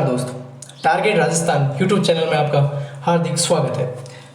नमस्कार दोस्तों, target Rajasthan YouTube channel में आपका हार्दिक स्वागत है।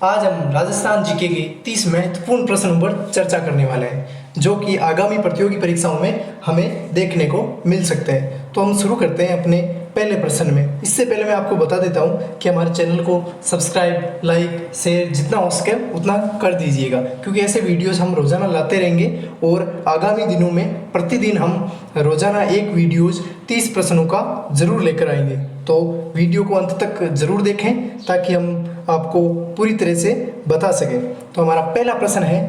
आज हम राजस्थान जीके के 30 महत्वपूर्ण प्रश्नों पर चर्चा करने वाले हैं जो कि आगामी प्रतियोगी परीक्षाओं में हमें देखने को मिल सकते हैं। तो हम शुरू करते हैं अपने पहले प्रश्न में। इससे पहले मैं आपको बता देता हूं कि हमारे चैनल को सब्सक्राइब, लाइक, शेयर जितना हो सके उतना कर दीजिएगा, क्योंकि ऐसे वीडियोस हम रोज़ाना लाते रहेंगे और आगामी दिनों में प्रतिदिन हम रोज़ाना एक वीडियोस 30 प्रश्नों का ज़रूर लेकर आएंगे। तो वीडियो को अंत तक ज़रूर देखें ताकि हम आपको पूरी तरह से बता सकें। तो हमारा पहला प्रश्न है,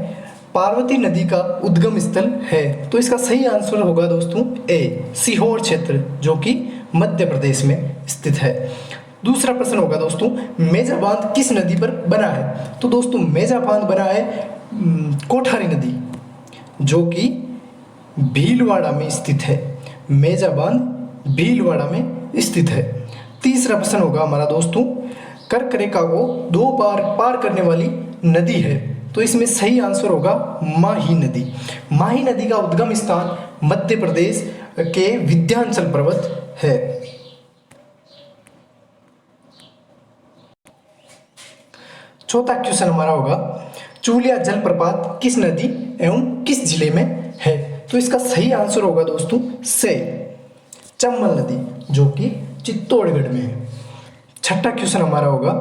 पार्वती नदी का उद्गम स्थल है। तो इसका सही आंसर होगा दोस्तों ए, सीहोर क्षेत्र, जो कि मध्य प्रदेश में स्थित है। दूसरा प्रश्न होगा दोस्तों, मेजा बांध किस नदी पर बना है। तो दोस्तों मेजा बांध बना है कोठारी नदी, जो कि भीलवाड़ा में स्थित है। मेजा बांध भीलवाड़ा में स्थित है। तीसरा प्रश्न होगा हमारा दोस्तों, कर्क रेखा को 2 बार पार करने वाली नदी है। तो इसमें सही आंसर होगा माही नदी। माही नदी का उद्गम स्थान मध्य प्रदेश के विंध्याचल पर्वत है। चौथा क्वेश्चन हमारा होगा, चूलिया जलप्रपात किस नदी एवं किस जिले में है। तो इसका सही आंसर होगा दोस्तों से चंबल नदी, जो कि चित्तौड़गढ़ में है। छठा क्वेश्चन हमारा होगा,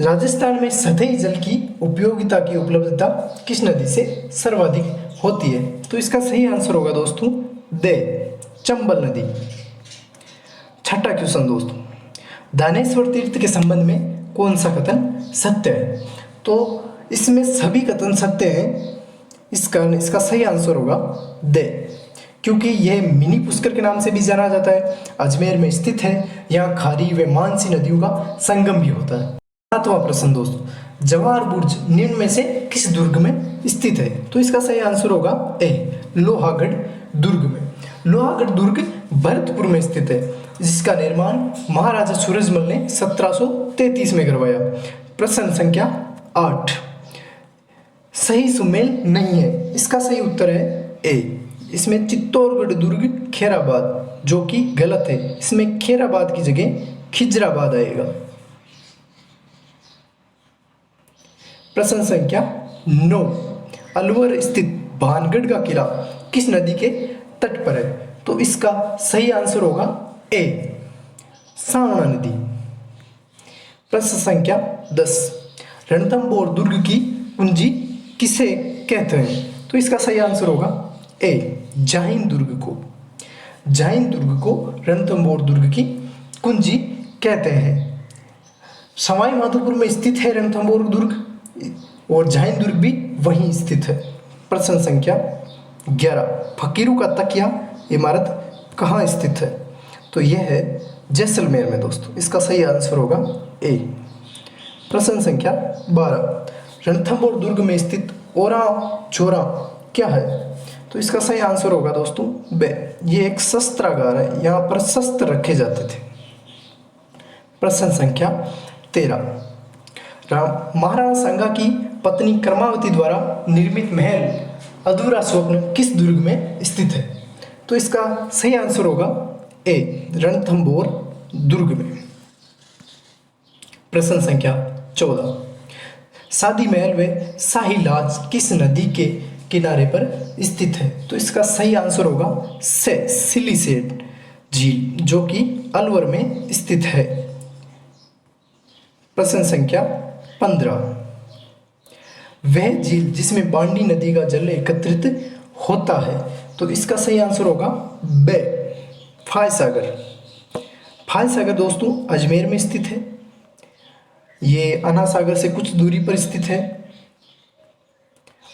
राजस्थान में सतही जल की उपयोगिता की उपलब्धता किस नदी से सर्वाधिक होती है। तो इसका सही आंसर होगा दोस्तों दे चंबल नदी। छठा क्वेश्चन दोस्तों, दानेश्वर तीर्थ के संबंध में कौन सा कथन सत्य है। तो इसमें सभी कथन सत्य हैं। इसका सही आंसर होगा दे, क्योंकि यह मिनी पुष्कर के नाम से भी जाना जाता है। अजमेर में स्थित है। यहाँ खारी व मानसी नदियों का संगम भी होता है। सातवां प्रश्न दोस्तों, जवाहर बुर्ज निम्न में से किस दुर्ग में स्थित है। तो इसका सही आंसर होगा ए, लोहागढ़ दुर्ग में। लोहागढ़ दुर्ग भरतपुर में स्थित है, जिसका निर्माण महाराजा सूरजमल ने 1733 में करवाया। प्रश्न संख्या 8, सही सुमेल नहीं है। इसका सही उत्तर है ए, इसमें चित्तौड़गढ़ दुर्ग खैराबाद, जो कि गलत है। इसमें खैराबाद की जगह खिजराबाद आएगा। प्रश्न संख्या 9, अलवर स्थित भानगढ़ का किला किस नदी के तट पर है। तो इसका सही आंसर होगा ए, सावना नदी। प्रश्न संख्या 10, रणथंभौर दुर्ग की कुंजी किसे कहते हैं। तो इसका सही आंसर होगा ए, जाहिन दुर्ग को। जाहिन दुर्ग को रणथंभौर दुर्ग की कुंजी कहते हैं। सवाई माधोपुर में स्थित है रणथंभौर दुर्ग, और जाहिन दुर्ग भी वहीं स्थित है। प्रश्न संख्या 11, फकीरों का तकिया इमारत कहाँ स्थित है। तो यह है जैसलमेर में दोस्तों। इसका सही आंसर होगा ए। प्रश्न संख्या 12, रणथंभौर दुर्ग में स्थित ओरा चोरा क्या है। तो इसका सही आंसर होगा दोस्तों बे, ये एक शस्त्रागार है। यहाँ पर शस्त्र रखे जाते थे। प्रश्न संख्या 13, महाराणा सांगा की पत्नी कर्मावती द्वारा निर्मित महल अधूरा स्वप्न किस दुर्ग में स्थित है। तो इसका सही आंसर होगा ए, रणथंभौर दुर्ग में। प्रश्न संख्या 14, शादी महल व शाही लाज किस नदी के किनारे पर स्थित है। तो इसका सही आंसर होगा से सिलिसेट झील, जो कि अलवर में स्थित है। प्रश्न संख्या 15, वह झील जिसमें बांडी नदी का जल एकत्रित होता है। तो इसका सही आंसर होगा बे, फाय सागर। फाय सागर दोस्तों अजमेर में स्थित है। ये आना सागर से कुछ दूरी पर स्थित है।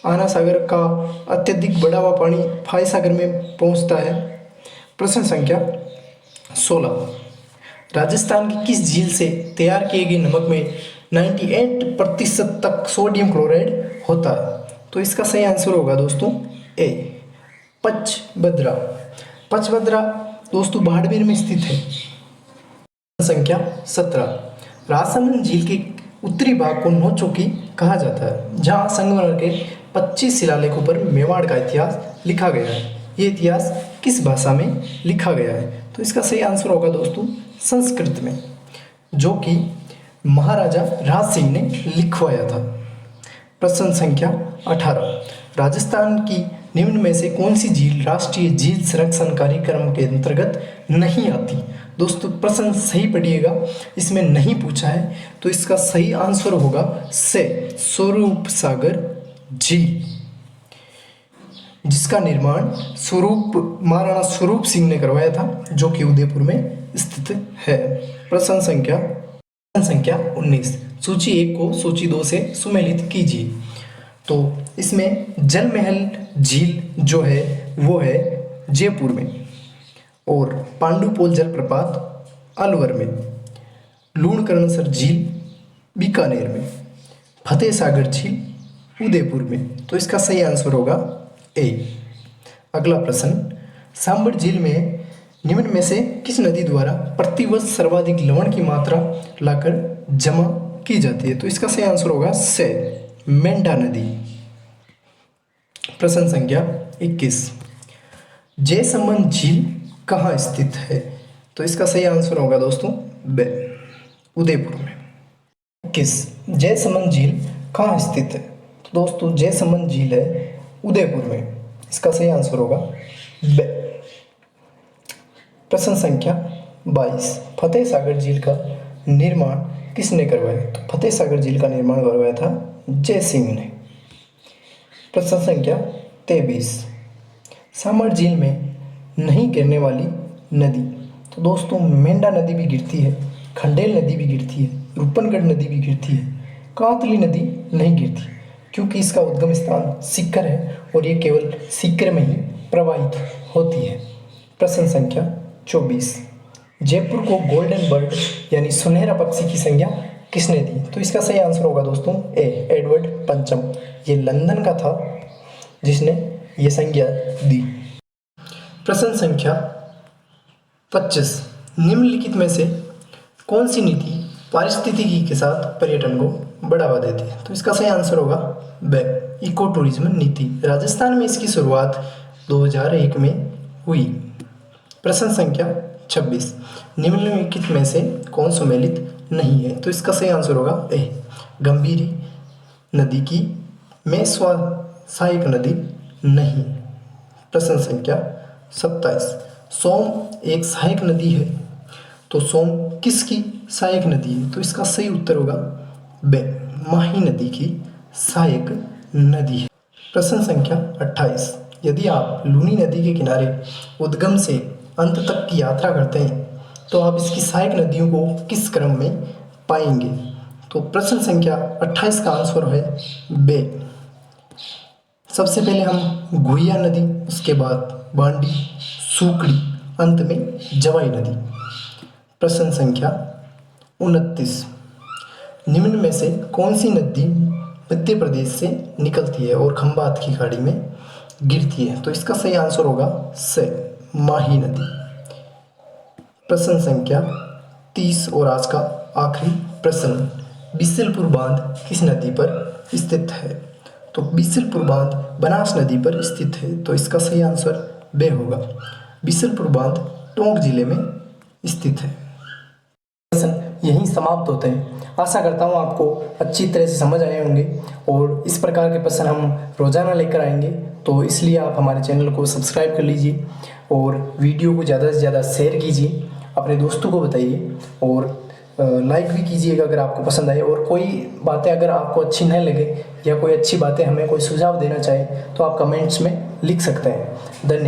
आना सागर का अत्यधिक बढ़ा हुआ पानी फाय सागर में पहुंचता है। प्रश्न संख्या 16, राजस्थान की किस झील से तैयार किए गए नमक में 98% तक सोडियम क्लोराइड होता है। तो इसका सही आंसर होगा दोस्तों ए, पचभद्रा। पचभद्रा दोस्तों बाड़मेर में स्थित है। संख्या 17, राजसमंद झील के उत्तरी भाग को नौचौकी कहा जाता है, जहाँ संगमरमर के 25 शिलालेखों पर मेवाड़ का इतिहास लिखा गया है। ये इतिहास किस भाषा में लिखा गया है। तो इसका सही आंसर होगा दोस्तों संस्कृत में, जो कि महाराजा राज सिंह ने लिखवाया था। प्रश्न संख्या 18, राजस्थान की निम्न में से कौन सी झील राष्ट्रीय झील संरक्षण कार्यक्रम के अंतर्गत नहीं आती? दोस्तों प्रश्न सही पढ़िएगा, इसमें नहीं पूछा है, तो इसका सही आंसर होगा से स्वरूप सागर झील, जिसका निर्माण महाराणा स्वरूप सिंह ने करवाया था, जो कि उदयपुर में स्थित है। प्रश्न संख्या 19, सूची 1 को सूची 2 से सुमेलित कीजिए। तो इसमें जल महल झील जो है वो है जयपुर में, और पांडुपोल जलप्रपात अलवर में, लूणकरणसर झील बीकानेर में, फतेह सागर झील उदयपुर में। तो इसका सही आंसर होगा ए। अगला प्रश्न, सांबर झील में निम्न में से किस नदी द्वारा प्रतिवर्ष सर्वाधिक लवण की मात्रा लाकर जमा की जाती है? तो इसका सही आंसर होगा से मेंढा नदी। प्रश्न संख्या 21, जयसमंद झील कहाँ स्थित है? तो इसका सही आंसर होगा दोस्तों बे, उदयपुर में। 21, जयसमंद झील कहाँ स्थित है? तो दोस्तों जयसमंद झील है उदयपुर में, इसका सही आंसर होगा बे। प्रश्न संख्या 22, फतेह सागर झील का निर्माण किसने करवाया? तो फतेह सागर झील का निर्माण करवाया था जय सिंह ने। प्रश्न संख्या 23, सांबर झील में नहीं गिरने वाली नदी? तो दोस्तों मेंढा नदी भी गिरती है, खंडेल नदी भी गिरती है, रूपनगढ़ नदी भी गिरती है, कांतली नदी नहीं गिरती, क्योंकि इसका उद्गम स्थान सीकर है और ये केवल सीकर में ही प्रवाहित होती है। प्रश्न संख्या 24, जयपुर को गोल्डन बर्ड यानी सुनहरा पक्षी की संज्ञा किसने दी? तो इसका सही आंसर होगा दोस्तों ए, एडवर्ड पंचम। ये लंदन का था जिसने ये संज्ञा दी। प्रश्न संख्या 25, निम्नलिखित में से कौन सी नीति पारिस्थितिकी के साथ पर्यटन को बढ़ावा देती है? तो इसका सही आंसर होगा बे, इको टूरिज्म नीति। राजस्थान में इसकी शुरुआत 2001 में हुई। प्रश्न संख्या 26, निम्नलिखित में से कौन सुमेलित नहीं है? तो इसका सही आंसर होगा ए, गंभीरी नदी की में सहायक नदी नहीं। प्रश्न संख्या 27, सोम एक सहायक नदी है, तो सोम किसकी सहायक नदी है? तो इसका सही उत्तर होगा बे, माही नदी की सहायक नदी है। प्रश्न संख्या 28, यदि आप लूनी नदी के किनारे उद्गम से अंत तक की यात्रा करते हैं तो आप इसकी सहायक नदियों को किस क्रम में पाएंगे? तो प्रश्न संख्या 28 का आंसर है बे। सबसे पहले हम गुहिया नदी, उसके बाद बांडी, सूकड़ी, अंत में जवाई नदी। प्रश्न संख्या 29, निम्न में से कौन सी नदी मध्य प्रदेश से निकलती है और खंबात की खाड़ी में गिरती है? तो इसका सही आंसर होगा से, माही नदी। प्रश्न संख्या 30 और आज का आखिरी प्रश्न, बिसलपुर बांध किस नदी पर स्थित है? तो बिसलपुर बांध बनास नदी पर स्थित है, तो इसका सही आंसर बे होगा। बिसलपुर बांध टोंक जिले में स्थित है। प्रश्न यहीं समाप्त होते हैं। आशा करता हूँ आपको अच्छी तरह से समझ आए होंगे और इस प्रकार के प्रश्न हम रोजाना लेकर आएंगे, तो इसलिए आप हमारे चैनल को सब्सक्राइब कर लीजिए और वीडियो को ज़्यादा से ज़्यादा शेयर कीजिए, अपने दोस्तों को बताइए और लाइक भी कीजिएगा अगर आपको पसंद आए। और कोई बातें अगर आपको अच्छी न लगे या कोई अच्छी बातें हमें कोई सुझाव देना चाहे तो आप कमेंट्स में लिख सकते हैं। धन्यवाद।